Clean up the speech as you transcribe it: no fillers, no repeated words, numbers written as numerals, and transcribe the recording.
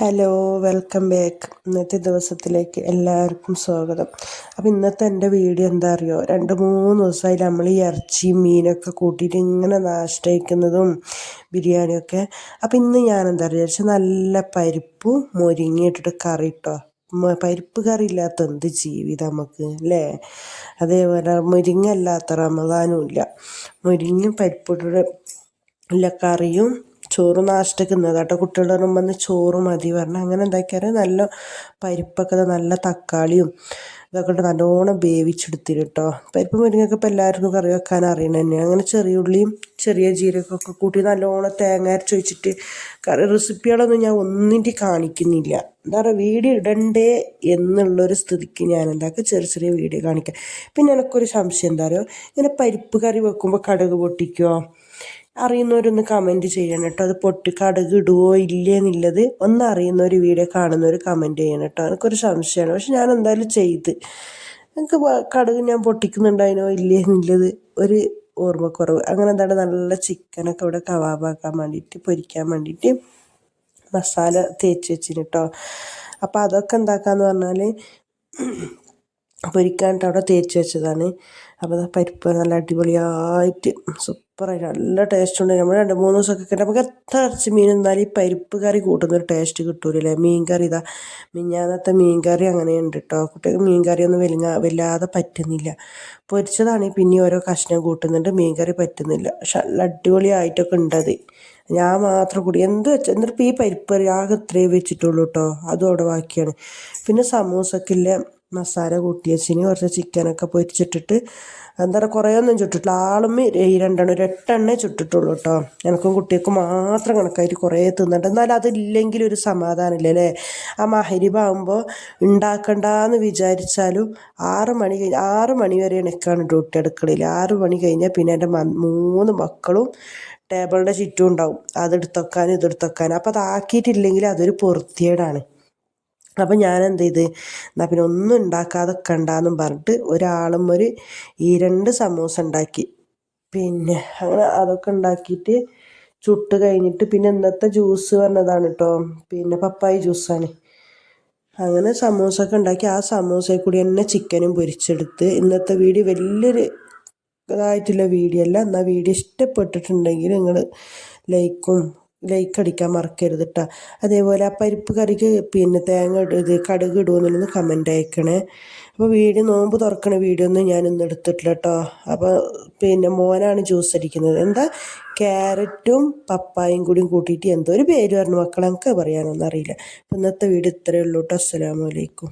Hello, welcome back. ഇന്നത്തെ ദിവസത്തിലേക്ക് എല്ലാവർക്കും സ്വാഗതം. അപ്പോൾ ഇന്നത്തെ എൻ്റെ വീഡിയോ എന്താ അറിയോ, 2-3 ദിവസമായി നമ്മൾ ഈ ഇറച്ചിയും മീനൊക്കെ കൂട്ടിയിട്ട് ഇങ്ങനെ നാഷ്ടയിക്കുന്നതും ബിരിയാണിയൊക്കെ. അപ്പോൾ ഇന്ന് ഞാൻ എന്താ വിചാരിച്ചാൽ നല്ല പരിപ്പും മുരിങ്ങ ഇട്ടിട്ട് കറി ഇട്ടോ. പരിപ്പ് കറി ഇല്ലാത്ത എന്ത് ജീവിതം നമുക്ക് അല്ലേ. അതേപോലെ മുരിങ്ങ അല്ലാത്ത റമദാനും ഇല്ല. മുരിങ്ങയും പരിപ്പിട്ടിട്ട് ഇല്ല കറിയും ചോറ് നാഷ്ടക്ക് കേട്ടോ. കുട്ടികളുടെ മുമ്പ് ചോറ് മതി പറഞ്ഞാൽ അങ്ങനെ എന്താക്കിയാൽ നല്ല പരിപ്പൊക്കെ നല്ല തക്കാളിയും ഇതൊക്കെ ഇട്ട് നല്ലോണം വേവിച്ചെടുത്തിട്ട് കേട്ടോ. പരിപ്പ് മുരിങ്ങയൊക്കെ ഇപ്പോൾ എല്ലാവർക്കും കറി വെക്കാൻ അറിയണ തന്നെയാണ്. അങ്ങനെ ചെറിയ ഉള്ളിയും ചെറിയ ജീരകമൊക്കെ കൂട്ടി നല്ലോണം തേങ്ങ അരച്ച് വെച്ചിട്ട് കറി റെസിപ്പികളൊന്നും ഞാൻ ഒന്നിൻ്റെ കാണിക്കുന്നില്ല. എന്താ പറയുക, വീഡിയോ ഇടണ്ടേ എന്നുള്ളൊരു സ്ഥിതിക്ക് ഞാൻ എന്താക്കുക ചെറിയ ചെറിയ വീഡിയോ കാണിക്കാം. പിന്നെ എനിക്കൊരു സംശയം എന്താ പറയുക, ഇങ്ങനെ പരിപ്പ് കറി വെക്കുമ്പോൾ കടുക് പൊട്ടിക്കുമോ? അറിയുന്നവരൊന്ന് കമൻറ്റ് ചെയ്യണം കേട്ടോ. അത് കടുക് ഇടുവോ ഇല്ലേ എന്നുള്ളത് ഒന്ന് അറിയുന്നവർ വീഡിയോ കാണുന്നവർ കമൻറ്റ് ചെയ്യണം കേട്ടോ. എനിക്കൊരു സംശയമാണ്, പക്ഷെ ഞാൻ എന്തായാലും ചെയ്ത്. എനിക്ക് കടുക് ഞാൻ പൊട്ടിക്കുന്നുണ്ടായിനോ ഇല്ലേ എന്നുള്ളത് ഒരു ഓർമ്മക്കുറവ്. അങ്ങനെ എന്താണ് നല്ല ചിക്കനൊക്കെ ഇവിടെ കബാബാക്കാൻ വേണ്ടിയിട്ട് പൊരിക്കാൻ വേണ്ടിയിട്ട് മസാല തേച്ച് വെച്ചിന് കേട്ടോ. അപ്പോൾ അതൊക്കെ എന്താക്കാന്ന് പറഞ്ഞാൽ പൊരിക്കാനായിട്ട് അവിടെ തേച്ച് വെച്ചതാണ്. അപ്പോൾ പരിപ്പ് നല്ല അടിപൊളിയായിട്ട് സൂപ്പറായിട്ട് നല്ല ടേസ്റ്റ് ഉണ്ട്. നമ്മൾ 2-3 ദിവസമൊക്കെ നമുക്ക് എത്ര ഇറച്ചി മീൻ എന്നാലും ഈ പരിപ്പ് കറി കൂട്ടുന്നൊരു ടേസ്റ്റ് കിട്ടൂലല്ലേ. മീൻ കറി മിഞ്ഞാന്നത്തെ മീൻ കറി അങ്ങനെയുണ്ട് കേട്ടോ. കുട്ടികൾക്ക് മീൻ കറിയൊന്നും വല്ലാതെ പറ്റുന്നില്ല. പൊരിച്ചതാണെങ്കിൽ പിന്നെ ഓരോ കഷ്ണം കൂട്ടുന്നുണ്ട്, മീൻ കറി പറ്റുന്നില്ല. പക്ഷെ നല്ല അടിപൊളിയായിട്ടൊക്കെ ഉണ്ടത്. ഞാൻ മാത്രം കൂടി വെച്ചാൽ എന്നിട്ട് ഈ പരിപ്പ് കറി ആകെ ഇത്രയും വെച്ചിട്ടുള്ളൂ കേട്ടോ. അതും അവിടെ ബാക്കിയാണ്. പിന്നെ സമൂസക്കില്ല മസാല കൂട്ടി വെച്ചിന്, കുറച്ച് ചിക്കനൊക്കെ പൊരിച്ചിട്ടിട്ട് എന്താ പറയുക, കുറേ ഒന്നും ചുട്ടിട്ടില്ല. ആളുമ്മ 2 ഒരു 8 എണ്ണേ ചുട്ടിട്ടുള്ളൂ കേട്ടോ. എനിക്കും കുട്ടികൾക്ക് മാത്രം കണക്കായിട്ട് കുറേ തിന്നിട്ട്. എന്നാൽ അതില്ലെങ്കിൽ ഒരു സമാധാനമില്ല അല്ലേ. ആ മഹരിബാകുമ്പോൾ ഉണ്ടാക്കണ്ടെന്ന് വിചാരിച്ചാലും 6 മണി വരെ എനിക്കാണ് ഡ്യൂട്ടി അടുക്കളയിൽ. 6 മണി കഴിഞ്ഞാൽ പിന്നെ എൻ്റെ 3 മക്കളും ടേബിളിൻ്റെ ചുറ്റും ഉണ്ടാവും, അതെടുത്തൊക്കാനും ഇതെടുത്തൊക്കാനും. അപ്പോൾ അതാക്കിയിട്ടില്ലെങ്കിൽ അതൊരു പൊറുത്തിയേടാണ്. അപ്പം ഞാൻ എന്ത് ചെയ്ത്, എന്നാൽ പിന്നെ ഒന്നും ഉണ്ടാക്കാതെ കണ്ടാന്നും പറഞ്ഞിട്ട് ഒരാളും 2 സമൂസ ഉണ്ടാക്കി. പിന്നെ അങ്ങനെ അതൊക്കെ ഉണ്ടാക്കിയിട്ട് ചുട്ട് കഴിഞ്ഞിട്ട് പിന്നെ ഇന്നത്തെ ജ്യൂസ് പറഞ്ഞതാണ് കേട്ടോ. പിന്നെ പപ്പായ ജ്യൂസാണ്. അങ്ങനെ സമൂസൊക്കെ ഉണ്ടാക്കി ആ സമൂസയിൽ കൂടി തന്നെ ചിക്കനും പൊരിച്ചെടുത്ത്. ഇന്നത്തെ വീഡിയോ വലിയൊരു ഇതായിട്ടുള്ള വീഡിയോ അല്ല. എന്നാൽ വീഡിയോ ഇഷ്ടപ്പെട്ടിട്ടുണ്ടെങ്കിൽ നിങ്ങൾ ലൈക്ക് അടിക്കാൻ മറക്കരുത് കേട്ടോ. അതേപോലെ ആ പരിപ്പ് കറിക്ക് പിന്നെ കടുക് ഇടുമെന്നുള്ളത് കമൻ്റ് അയക്കണേ. അപ്പോൾ നോമ്പ് തുറക്കണ വീഡിയോ ഒന്നും ഞാൻ ഇന്ന് എടുത്തിട്ടില്ല കേട്ടോ. അപ്പോൾ പിന്നെ മോനാണ് ജ്യൂസ് അടിക്കുന്നത്. എന്താ ക്യാരറ്റും പപ്പായും കൂട്ടിയിട്ട് എന്തോ ഒരു പേര് പറഞ്ഞു മക്കളെ, എനിക്ക് പറയാനൊന്നും അറിയില്ല. അപ്പോൾ ഇന്നത്തെ വീഡിയോ ഇത്രയേ ഉള്ളൂ കേട്ടോ. അസ്സലാമു അലൈക്കും.